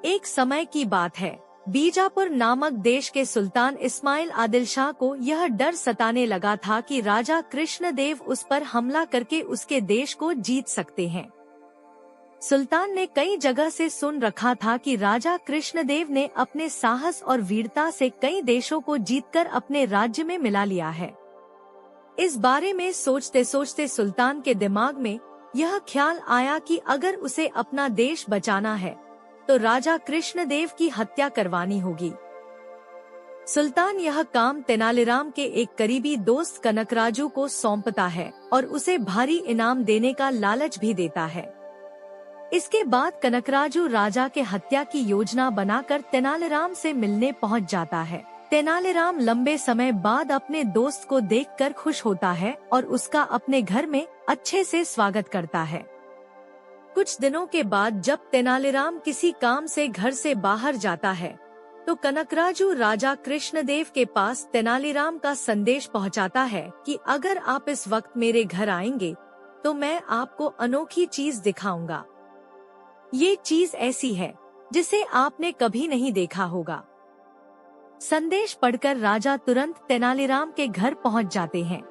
एक समय की बात है, बीजापुर नामक देश के सुल्तान इस्माइल आदिल शाह को यह डर सताने लगा था कि राजा कृष्णदेव उस पर हमला करके उसके देश को जीत सकते हैं। सुल्तान ने कई जगह से सुन रखा था कि राजा कृष्णदेव ने अपने साहस और वीरता से कई देशों को जीतकर अपने राज्य में मिला लिया है। इस बारे में सोचते सोचते सुल्तान के दिमाग में यह ख्याल आया कि अगर उसे अपना देश बचाना है तो राजा कृष्णदेव की हत्या करवानी होगी। सुल्तान यह काम तेनालीराम के एक करीबी दोस्त कनकराजू को सौंपता है और उसे भारी इनाम देने का लालच भी देता है। इसके बाद कनकराजू राजा के हत्या की योजना बनाकर तेनालीराम से मिलने पहुंच जाता है। तेनालीराम लंबे समय बाद अपने दोस्त को देखकर खुश होता है और उसका अपने घर में अच्छे से स्वागत करता है। कुछ दिनों के बाद जब तेनालीराम किसी काम से घर से बाहर जाता है तो कनकराजू राजा कृष्णदेव के पास तेनालीराम का संदेश पहुंचाता है कि अगर आप इस वक्त मेरे घर आएंगे तो मैं आपको अनोखी चीज दिखाऊंगा। ये चीज ऐसी है जिसे आपने कभी नहीं देखा होगा। संदेश पढ़कर राजा तुरंत तेनालीराम के घर पहुंच जाते हैं।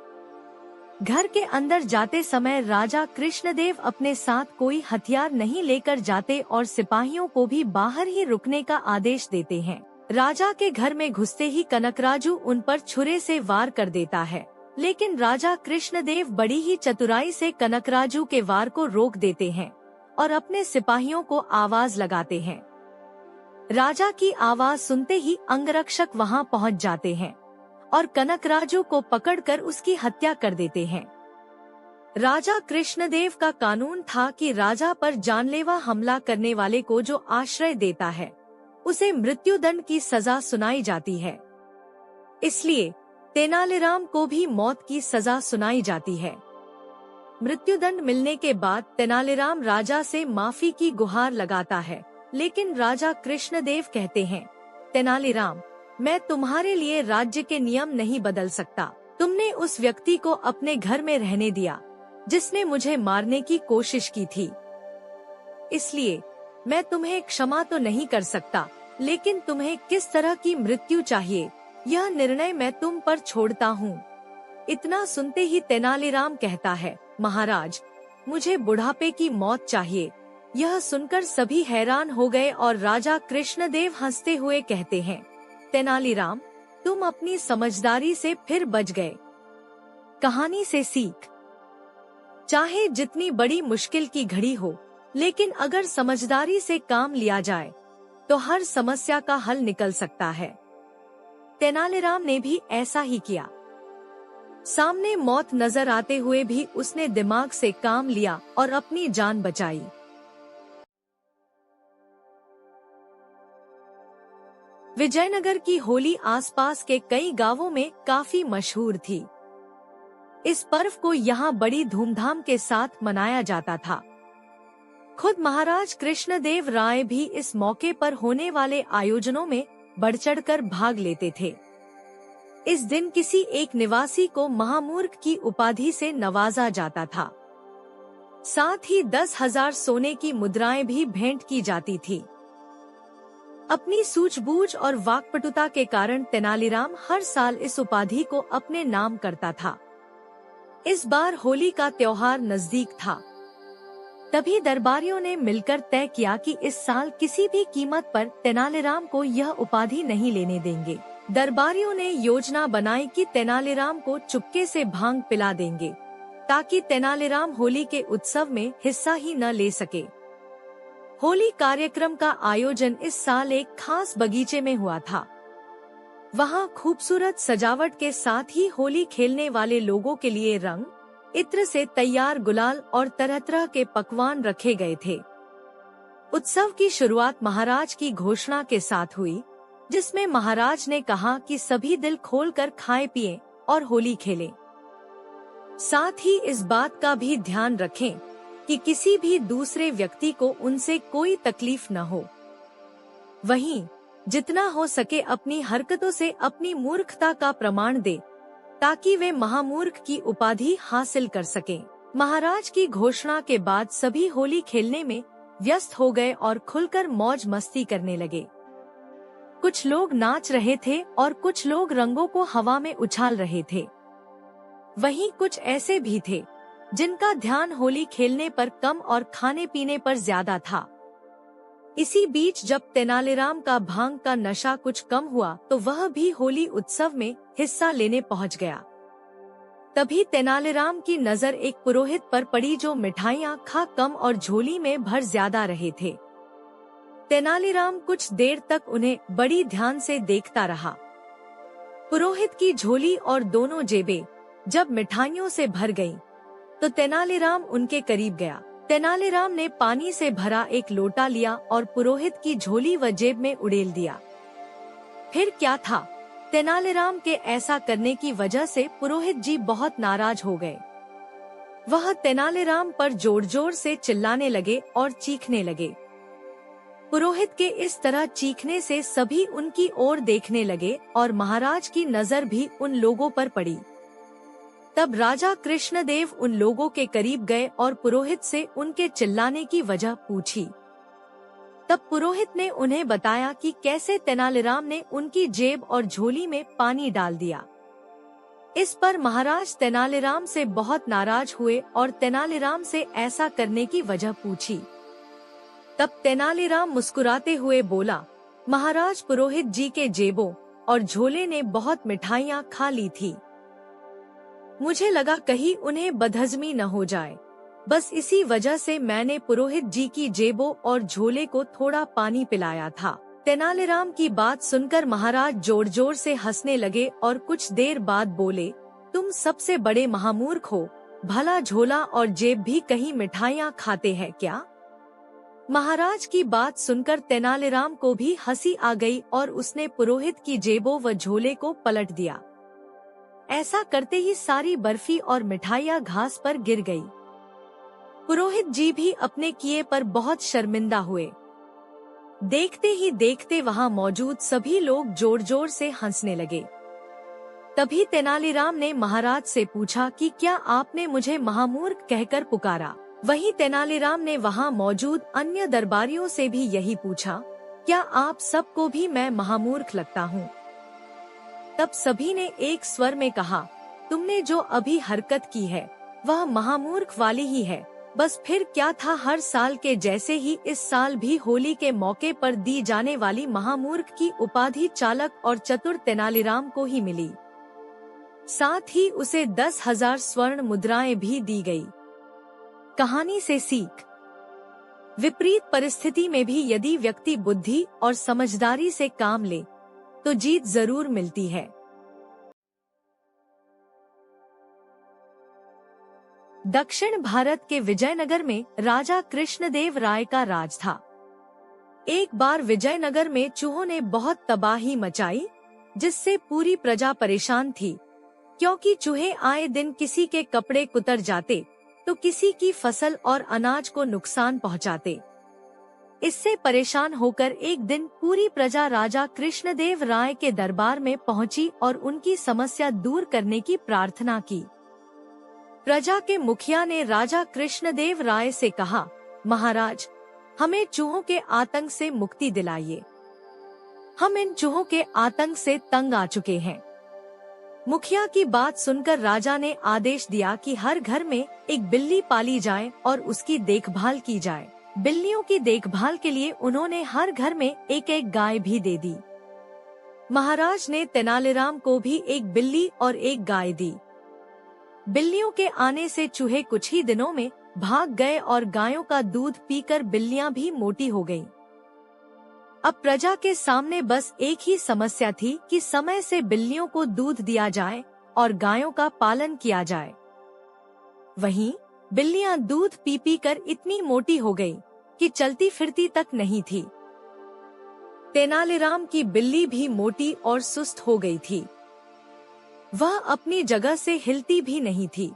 घर के अंदर जाते समय राजा कृष्णदेव अपने साथ कोई हथियार नहीं लेकर जाते और सिपाहियों को भी बाहर ही रुकने का आदेश देते हैं। राजा के घर में घुसते ही कनकराजू उन पर छुरे से वार कर देता है, लेकिन राजा कृष्णदेव बड़ी ही चतुराई से कनकराजू के वार को रोक देते हैं और अपने सिपाहियों को आवाज लगाते हैं। राजा की आवाज सुनते ही अंगरक्षक वहां पहुंच जाते हैं और कनकराजू को पकड़कर उसकी हत्या कर देते हैं। राजा कृष्णदेव का कानून था कि राजा पर जानलेवा हमला करने वाले को जो आश्रय देता है उसे मृत्युदंड की सजा सुनाई जाती है। इसलिए तेनालीराम को भी मौत की सजा सुनाई जाती है। मृत्युदंड मिलने के बाद तेनालीराम राजा से माफी की गुहार लगाता है, लेकिन राजा कृष्णदेव कहते हैं, तेनालीराम, मैं तुम्हारे लिए राज्य के नियम नहीं बदल सकता। तुमने उस व्यक्ति को अपने घर में रहने दिया जिसने मुझे मारने की कोशिश की थी, इसलिए मैं तुम्हें क्षमा तो नहीं कर सकता, लेकिन तुम्हें किस तरह की मृत्यु चाहिए यह निर्णय मैं तुम पर छोड़ता हूँ। इतना सुनते ही तेनालीराम कहता है, महाराज, मुझे बुढ़ापे की मौत चाहिए। यह सुनकर सभी हैरान हो गए और राजा कृष्णदेव हंसते हुए कहते हैं, तेनालीराम, तुम अपनी समझदारी से फिर बच गए। कहानी से सीख, चाहे जितनी बड़ी मुश्किल की घड़ी हो, लेकिन अगर समझदारी से काम लिया जाए तो हर समस्या का हल निकल सकता है। तेनालीराम ने भी ऐसा ही किया। सामने मौत नजर आते हुए भी उसने दिमाग से काम लिया और अपनी जान बचाई। विजयनगर की होली आसपास के कई गांवों में काफी मशहूर थी। इस पर्व को यहाँ बड़ी धूमधाम के साथ मनाया जाता था। खुद महाराज कृष्णदेव राय भी इस मौके पर होने वाले आयोजनों में बढ़-चढ़कर भाग लेते थे। इस दिन किसी एक निवासी को महामूर्ख की उपाधि से नवाजा जाता था। साथ ही 10,000 सोने की मुद्राएं भी भेंट की जाती थी। अपनी सूझबूझ और वाक्पटुता के कारण तेनालीराम हर साल इस उपाधि को अपने नाम करता था। इस बार होली का त्योहार नजदीक था। तभी दरबारियों ने मिलकर तय किया कि इस साल किसी भी कीमत पर तेनालीराम को यह उपाधि नहीं लेने देंगे। दरबारियों ने योजना बनाई कि तेनालीराम को चुपके से भांग पिला देंगे, ताकि तेनालीराम होली के उत्सव में हिस्सा ही न ले सके। होली कार्यक्रम का आयोजन इस साल एक खास बगीचे में हुआ था। वहाँ खूबसूरत सजावट के साथ ही होली खेलने वाले लोगों के लिए रंग, इत्र से तैयार गुलाल और तरह तरह के पकवान रखे गए थे। उत्सव की शुरुआत महाराज की घोषणा के साथ हुई, जिसमें महाराज ने कहा कि सभी दिल खोलकर खाएं पिएं और होली खेलें। साथ ही इस बात का भी ध्यान रखें कि किसी भी दूसरे व्यक्ति को उनसे कोई तकलीफ न हो। वहीं जितना हो सके अपनी हरकतों से अपनी मूर्खता का प्रमाण दे, ताकि वे महामूर्ख की उपाधि हासिल कर सकें। महाराज की घोषणा के बाद सभी होली खेलने में व्यस्त हो गए और खुलकर मौज मस्ती करने लगे। कुछ लोग नाच रहे थे और कुछ लोग रंगों को हवा में उछाल रहे थे। वहीं कुछ ऐसे भी थे जिनका ध्यान होली खेलने पर कम और खाने पीने पर ज्यादा था। इसी बीच जब तेनालीराम का भांग का नशा कुछ कम हुआ तो वह भी होली उत्सव में हिस्सा लेने पहुंच गया। तभी तेनालीराम की नजर एक पुरोहित पर पड़ी जो मिठाइयाँ खा कम और झोली में भर ज्यादा रहे थे। तेनालीराम कुछ देर तक उन्हें बड़ी ध्यान से देखता रहा। पुरोहित की झोली और दोनों जेबें जब मिठाइयों से भर गईं, तो तेनालीराम उनके करीब गया। तेनालीराम ने पानी से भरा एक लोटा लिया और पुरोहित की झोली व जेब में उड़ेल दिया। फिर क्या था, तेनालीराम के ऐसा करने की वजह से पुरोहित जी बहुत नाराज हो गए। वह तेनालीराम पर जोर जोर से चिल्लाने लगे और चीखने लगे। पुरोहित के इस तरह चीखने से सभी उनकी ओर देखने लगे और महाराज की नजर भी उन लोगों पर पड़ी। तब राजा कृष्णदेव उन लोगों के करीब गए और पुरोहित से उनके चिल्लाने की वजह पूछी। तब पुरोहित ने उन्हें बताया कि कैसे तेनालीराम ने उनकी जेब और झोली में पानी डाल दिया। इस पर महाराज तेनालीराम से बहुत नाराज हुए और तेनालीराम से ऐसा करने की वजह पूछी। तब तेनालीराम मुस्कुराते हुए बोला, महाराज, पुरोहित जी के जेबों और झोले ने बहुत मिठाइयाँ खा ली थी। मुझे लगा कहीं उन्हें बदहजमी न हो जाए, बस इसी वजह से मैंने पुरोहित जी की जेबों और झोले को थोड़ा पानी पिलाया था। तेनालीराम की बात सुनकर महाराज जोर जोर से हंसने लगे और कुछ देर बाद बोले, तुम सबसे बड़े महामूर्ख हो, भला झोला और जेब भी कहीं मिठाइयाँ खाते हैं क्या? महाराज की बात सुनकर तेनालीराम को भी हंसी आ गई और उसने पुरोहित की जेबों व झोले को पलट दिया। ऐसा करते ही सारी बर्फी और मिठाइयाँ घास पर गिर गई। पुरोहित जी भी अपने किए पर बहुत शर्मिंदा हुए। देखते ही देखते वहाँ मौजूद सभी लोग जोर जोर से हंसने लगे। तभी तेनालीराम ने महाराज से पूछा कि क्या आपने मुझे महामूर्ख कहकर पुकारा? वहीं तेनालीराम ने वहाँ मौजूद अन्य दरबारियों से भी यही पूछा, क्या आप सबको भी मैं महामूर्ख लगता हूँ? तब सभी ने एक स्वर में कहा, तुमने जो अभी हरकत की है वह महामूर्ख वाली ही है। बस फिर क्या था, हर साल के जैसे ही इस साल भी होली के मौके पर दी जाने वाली महामूर्ख की उपाधि चालक और चतुर तेनालीराम को ही मिली। साथ ही उसे 10,000 स्वर्ण मुद्राएं भी दी गई। कहानी से सीख, विपरीत परिस्थिति में भी यदि व्यक्ति बुद्धि और समझदारी से काम ले तो जीत जरूर मिलती है। दक्षिण भारत के विजयनगर में राजा कृष्णदेव राय का राज था। एक बार विजयनगर में चूहों ने बहुत तबाही मचाई, जिससे पूरी प्रजा परेशान थी, क्योंकि चूहे आए दिन किसी के कपड़े कुतर जाते तो किसी की फसल और अनाज को नुकसान पहुंचाते। इससे परेशान होकर एक दिन पूरी प्रजा राजा कृष्णदेव राय के दरबार में पहुंची और उनकी समस्या दूर करने की प्रार्थना की। प्रजा के मुखिया ने राजा कृष्णदेव राय से कहा, महाराज, हमें चूहों के आतंक से मुक्ति दिलाइए। हम इन चूहों के आतंक से तंग आ चुके हैं। मुखिया की बात सुनकर राजा ने आदेश दिया कि हर घर में एक बिल्ली पाली जाए और उसकी देखभाल की जाए। बिल्लियों की देखभाल के लिए उन्होंने हर घर में एक एक गाय भी दे दी। महाराज ने तेनालीराम को भी एक बिल्ली और एक गाय दी। बिल्लियों के आने से चूहे कुछ ही दिनों में भाग गए और गायों का दूध पीकर बिल्लियां भी मोटी हो गईं। अब प्रजा के सामने बस एक ही समस्या थी कि समय से बिल्लियों को दूध दिया जाए और गायों का पालन किया जाए। वहीं बिल्लियां दूध पी पी कर इतनी मोटी हो गईं कि चलती फिरती तक नहीं थी। तेनालीराम की बिल्ली भी मोटी और सुस्त हो गई थी। वह अपनी जगह से हिलती भी नहीं थी।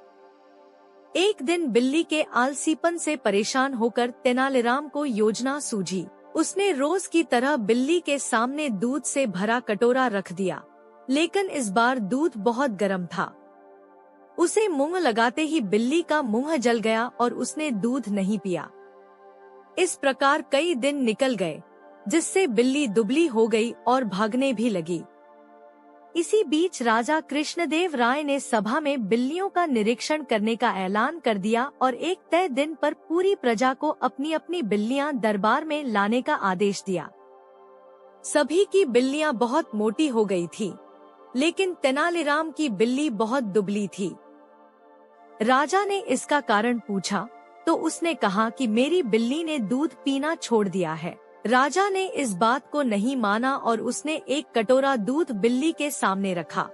एक दिन बिल्ली के आलसीपन से परेशान होकर तेनालीराम को योजना सूझी। उसने रोज की तरह बिल्ली के सामने दूध से भरा कटोरा रख दिया, लेकिन इस बार दूध बहुत गर्म था। उसे मुंह लगाते ही बिल्ली का मुंह जल गया और उसने दूध नहीं पिया। इस प्रकार कई दिन निकल गए, जिससे बिल्ली दुबली हो गई और भागने भी लगी। इसी बीच राजा कृष्णदेव राय ने सभा में बिल्लियों का निरीक्षण करने का ऐलान कर दिया और एक तय दिन पर पूरी प्रजा को अपनी अपनी बिल्लियां दरबार में लाने का आदेश दिया। सभी की बिल्लियां बहुत मोटी हो गई थी, लेकिन तेनालीराम की बिल्ली बहुत दुबली थी। राजा ने इसका कारण पूछा तो उसने कहा कि मेरी बिल्ली ने दूध पीना छोड़ दिया है। राजा ने इस बात को नहीं माना और उसने एक कटोरा दूध बिल्ली के सामने रखा।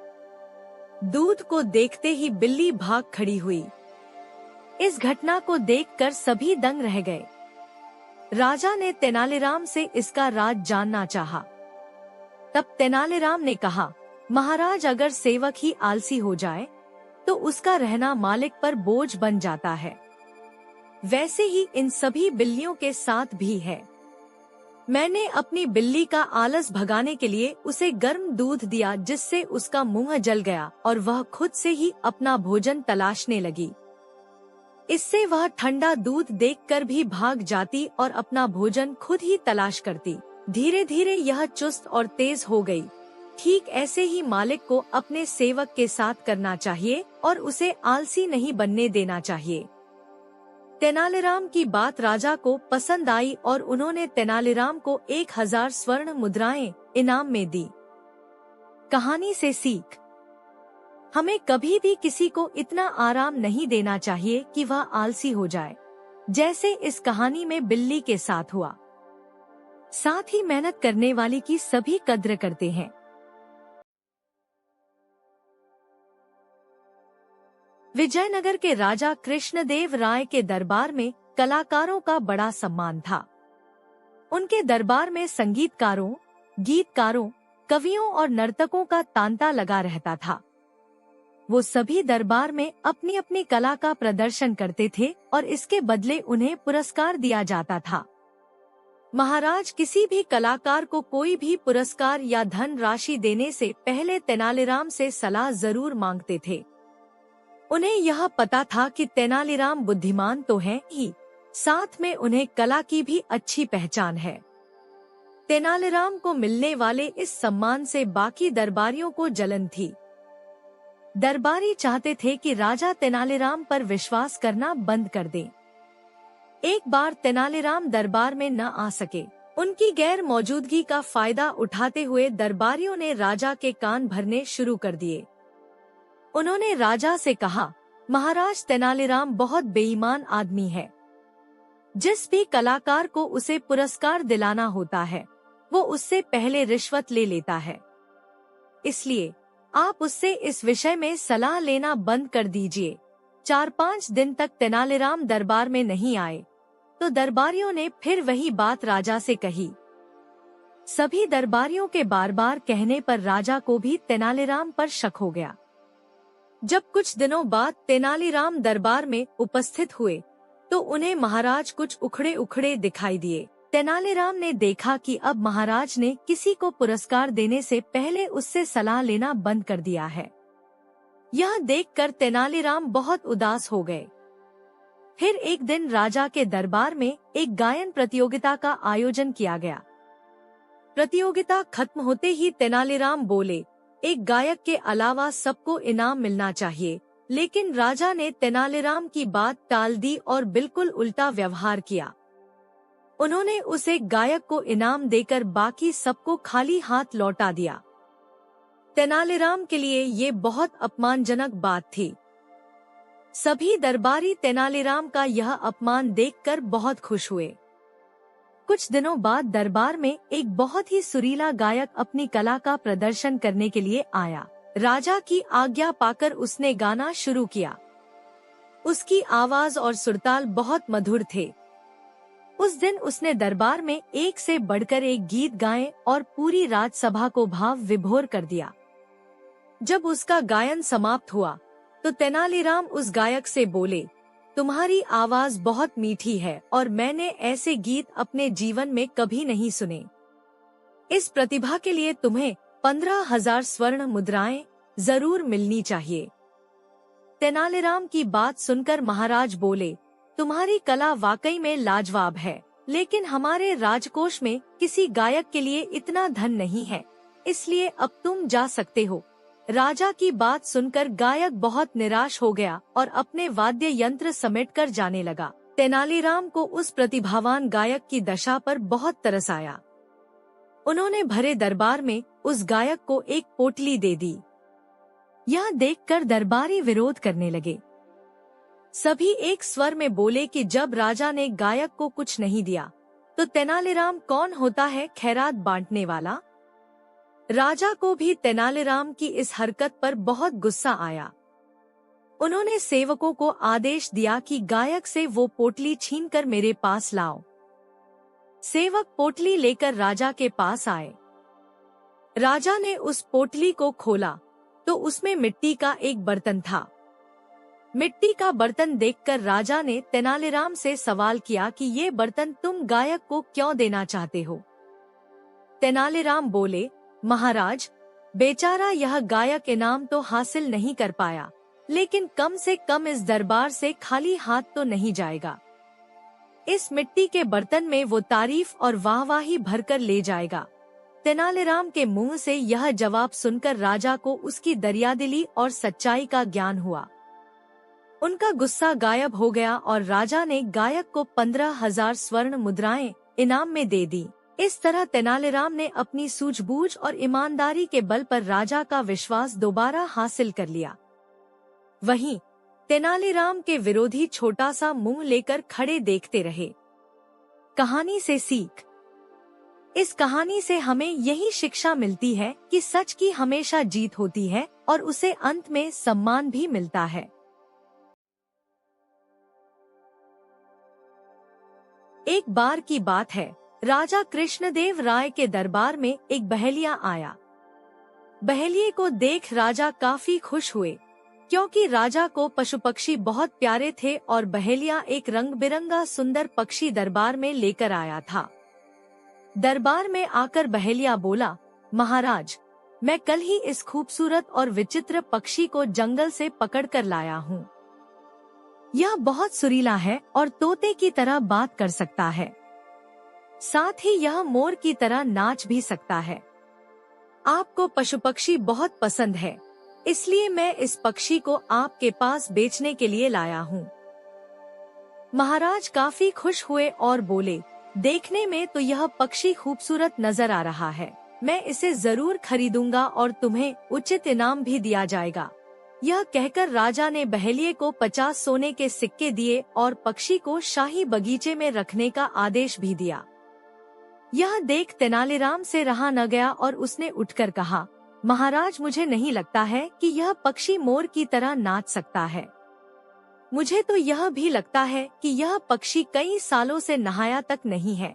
दूध को देखते ही बिल्ली भाग खड़ी हुई। इस घटना को देखकर सभी दंग रह गए। राजा ने तेनालीराम से इसका राज जानना चाहा। तब तेनालीराम ने कहा, महाराज, अगर सेवक ही आलसी हो जाए तो उसका रहना मालिक पर बोझ बन जाता है। वैसे ही इन सभी बिल्लियों के साथ भी है। मैंने अपनी बिल्ली का आलस भगाने के लिए उसे गर्म दूध दिया, जिससे उसका मुंह जल गया और वह खुद से ही अपना भोजन तलाशने लगी। इससे वह ठंडा दूध देखकर भी भाग जाती और अपना भोजन खुद ही तलाश करती। धीरे धीरे यह चुस्त और तेज हो गई। ठीक ऐसे ही मालिक को अपने सेवक के साथ करना चाहिए और उसे आलसी नहीं बनने देना चाहिए। तेनालीराम की बात राजा को पसंद आई और उन्होंने तेनालीराम को 1000 स्वर्ण मुद्राएं इनाम में दी। कहानी से सीख, हमें कभी भी किसी को इतना आराम नहीं देना चाहिए कि वह आलसी हो जाए, जैसे इस कहानी में बिल्ली के साथ हुआ। साथ ही मेहनत करने वाली की सभी कद्र करते हैं। विजयनगर के राजा कृष्णदेव राय के दरबार में कलाकारों का बड़ा सम्मान था। उनके दरबार में संगीतकारों, गीतकारों, कवियों और नर्तकों का तांता लगा रहता था। वो सभी दरबार में अपनी अपनी कला का प्रदर्शन करते थे और इसके बदले उन्हें पुरस्कार दिया जाता था। महाराज किसी भी कलाकार को कोई भी पुरस्कार या धन राशि देने से पहले तेनालीराम से सलाह जरूर मांगते थे। उन्हें यह पता था कि तेनालीराम बुद्धिमान तो है ही, साथ में उन्हें कला की भी अच्छी पहचान है। तेनालीराम को मिलने वाले इस सम्मान से बाकी दरबारियों को जलन थी। दरबारी चाहते थे कि राजा तेनालीराम पर विश्वास करना बंद कर दें। एक बार तेनालीराम दरबार में न आ सके। उनकी गैर मौजूदगी का फायदा उठाते हुए दरबारियों ने राजा के कान भरने शुरू कर दिए। उन्होंने राजा से कहा, महाराज, तेनालीराम बहुत बेईमान आदमी है। जिस भी कलाकार को उसे पुरस्कार दिलाना होता है, वो उससे पहले रिश्वत ले लेता है। इसलिए आप उससे इस विषय में सलाह लेना बंद कर दीजिए। 4-5 दिन तक तेनालीराम दरबार में नहीं आए, तो दरबारियों ने फिर वही बात राजा से कही। सभी दरबारियों के बार बार कहने पर राजा को भी तेनालीराम पर शक हो गया। जब कुछ दिनों बाद तेनालीराम दरबार में उपस्थित हुए, तो उन्हें महाराज कुछ उखड़े उखड़े दिखाई दिए। तेनालीराम ने देखा कि अब महाराज ने किसी को पुरस्कार देने से पहले उससे सलाह लेना बंद कर दिया है। यह देखकर तेनालीराम बहुत उदास हो गए। फिर एक दिन राजा के दरबार में एक गायन प्रतियोगिता का आयोजन किया गया। प्रतियोगिता खत्म होते ही तेनालीराम बोले, एक गायक के अलावा सबको इनाम मिलना चाहिए। लेकिन राजा ने तेनालीराम की बात टाल दी और बिल्कुल उल्टा व्यवहार किया। उन्होंने उसे गायक को इनाम देकर बाकी सबको खाली हाथ लौटा दिया। तेनालीराम के लिए ये बहुत अपमानजनक बात थी। सभी दरबारी तेनालीराम का यह अपमान देखकर बहुत खुश हुए। कुछ दिनों बाद दरबार में एक बहुत ही सुरीला गायक अपनी कला का प्रदर्शन करने के लिए आया। राजा की आज्ञा पाकर उसने गाना शुरू किया। उसकी आवाज और सुरताल बहुत मधुर थे। उस दिन उसने दरबार में एक से बढ़कर एक गीत गाए और पूरी राजसभा को भाव विभोर कर दिया। जब उसका गायन समाप्त हुआ, तो तेनालीराम उस गायक से बोले, तुम्हारी आवाज बहुत मीठी है और मैंने ऐसे गीत अपने जीवन में कभी नहीं सुने। इस प्रतिभा के लिए तुम्हें 15,000 स्वर्ण मुद्राएं जरूर मिलनी चाहिए। तेनालीराम की बात सुनकर महाराज बोले, तुम्हारी कला वाकई में लाजवाब है, लेकिन हमारे राजकोष में किसी गायक के लिए इतना धन नहीं है, इसलिए अब तुम जा सकते हो। राजा की बात सुनकर गायक बहुत निराश हो गया और अपने वाद्य यंत्र समेटकर जाने लगा। तेनालीराम को उस प्रतिभावान गायक की दशा पर बहुत तरस आया। उन्होंने भरे दरबार में उस गायक को एक पोटली दे दी। यह देखकर दरबारी विरोध करने लगे। सभी एक स्वर में बोले कि जब राजा ने गायक को कुछ नहीं दिया तो तेनालीराम कौन होता है खैरात बांटने वाला। राजा को भी तेनालीराम की इस हरकत पर बहुत गुस्सा आया। उन्होंने सेवकों को आदेश दिया कि गायक से वो पोटली छीनकर मेरे पास लाओ। सेवक पोटली लेकर राजा के पास आए। राजा ने उस पोटली को खोला तो उसमें मिट्टी का एक बर्तन था। मिट्टी का बर्तन देखकर राजा ने तेनालीराम से सवाल किया कि ये बर्तन तुम गायक को क्यों देना चाहते हो। तेनालीराम बोले, महाराज, बेचारा यह गायक इनाम तो हासिल नहीं कर पाया, लेकिन कम से कम इस दरबार से खाली हाथ तो नहीं जाएगा। इस मिट्टी के बर्तन में वो तारीफ और वाहवाही भरकर ले जाएगा। तेनालीराम के मुंह से यह जवाब सुनकर राजा को उसकी दरियादिली और सच्चाई का ज्ञान हुआ। उनका गुस्सा गायब हो गया और राजा ने गायक को 15,000 स्वर्ण मुद्राएं इनाम में दे दी। इस तरह तेनालीराम ने अपनी सूझबूझ और ईमानदारी के बल पर राजा का विश्वास दोबारा हासिल कर लिया। वहीं तेनालीराम के विरोधी छोटा सा मुंह लेकर खड़े देखते रहे। कहानी से सीख। इस कहानी से हमें यही शिक्षा मिलती है कि सच की हमेशा जीत होती है और उसे अंत में सम्मान भी मिलता है। एक बार की बात है, राजा कृष्णदेव राय के दरबार में एक बहेलिया आया। बहेलिये को देख राजा काफी खुश हुए, क्योंकि राजा को पशु पक्षी बहुत प्यारे थे और बहेलिया एक रंग बिरंगा सुंदर पक्षी दरबार में लेकर आया था। दरबार में आकर बहेलिया बोला, महाराज, मैं कल ही इस खूबसूरत और विचित्र पक्षी को जंगल से पकड़ कर लाया हूँ। यह बहुत सुरीला है और तोते की तरह बात कर सकता है। साथ ही यह मोर की तरह नाच भी सकता है। आपको पशु पक्षी बहुत पसंद है, इसलिए मैं इस पक्षी को आपके पास बेचने के लिए लाया हूँ। महाराज काफी खुश हुए और बोले, देखने में तो यह पक्षी खूबसूरत नजर आ रहा है। मैं इसे जरूर खरीदूंगा और तुम्हें उचित इनाम भी दिया जाएगा। यह कहकर राजा ने बहेलिये को 50 सोने के सिक्के दिए और पक्षी को शाही बगीचे में रखने का आदेश भी दिया। यह देख तेनालीराम से रहा न गया और उसने उठकर कहा, महाराज, मुझे नहीं लगता है कि यह पक्षी मोर की तरह नाच सकता है। मुझे तो यह भी लगता है कि यह पक्षी कई सालों से नहाया तक नहीं है।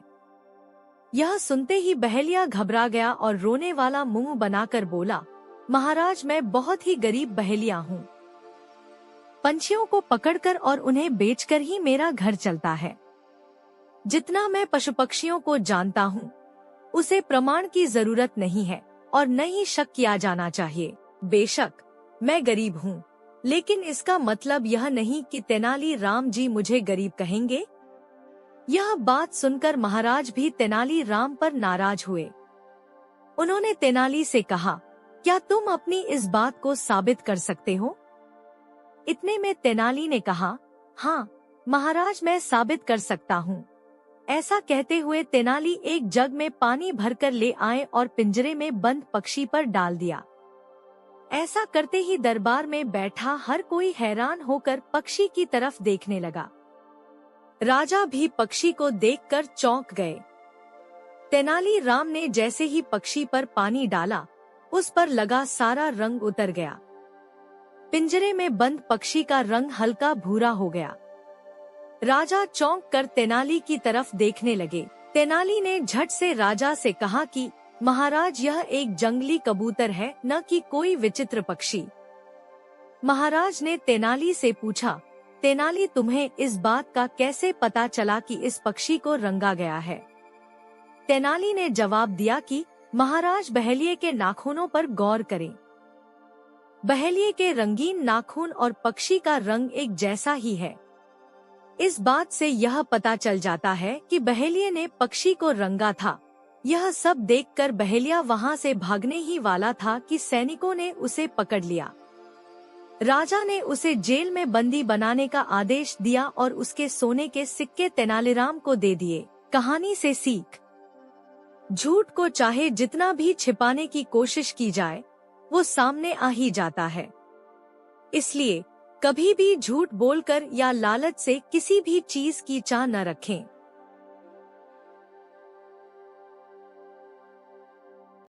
यह सुनते ही बहेलिया घबरा गया और रोने वाला मुंह बनाकर बोला, महाराज, मैं बहुत ही गरीब बहेलिया हूँ। पंछियों को पकड़कर और उन्हें बेचकर ही मेरा घर चलता है। जितना मैं पशु पक्षियों को जानता हूँ, उसे प्रमाण की जरूरत नहीं है और न ही शक किया जाना चाहिए। बेशक मैं गरीब हूँ, लेकिन इसका मतलब यह नहीं कि तेनालीराम जी मुझे गरीब कहेंगे। यह बात सुनकर महाराज भी तेनालीराम पर नाराज हुए। उन्होंने तेनाली से कहा, क्या तुम अपनी इस बात को साबित कर सकते हो? इतने में तेनाली ने कहा, हाँ महाराज, मैं साबित कर सकता हूँ। ऐसा कहते हुए तेनाली एक जग में पानी भरकर ले आए और पिंजरे में बंद पक्षी पर डाल दिया। ऐसा करते ही दरबार में बैठा हर कोई हैरान होकर पक्षी की तरफ देखने लगा। राजा भी पक्षी को देखकर चौंक गए। तेनालीराम ने जैसे ही पक्षी पर पानी डाला, उस पर लगा सारा रंग उतर गया। पिंजरे में बंद पक्षी का रंग हल्का भूरा हो गया। राजा चौंक कर तेनाली की तरफ देखने लगे। तेनाली ने झट से राजा से कहा कि महाराज, यह एक जंगली कबूतर है, न कि कोई विचित्र पक्षी। महाराज ने तेनाली से पूछा, तेनाली, तुम्हें इस बात का कैसे पता चला कि इस पक्षी को रंगा गया है? तेनाली ने जवाब दिया कि महाराज, बहेलिये के नाखूनों पर गौर करें। बहेलिये के रंगीन नाखून और पक्षी का रंग एक जैसा ही है। इस बात से यह पता चल जाता है कि बहेलिये ने पक्षी को रंगा था। यह सब देखकर बहेलिया वहां से भागने ही वाला था कि सैनिकों ने उसे पकड़ लिया। राजा ने उसे जेल में बंदी बनाने का आदेश दिया और उसके सोने के सिक्के तेनालीराम को दे दिए। कहानी से सीख: झूठ को चाहे जितना भी छिपाने की कोशिश की जाए, वो सामने आ ही जाता है। इसलिए कभी भी झूठ बोलकर या लालच से किसी भी चीज की चाह न रखें।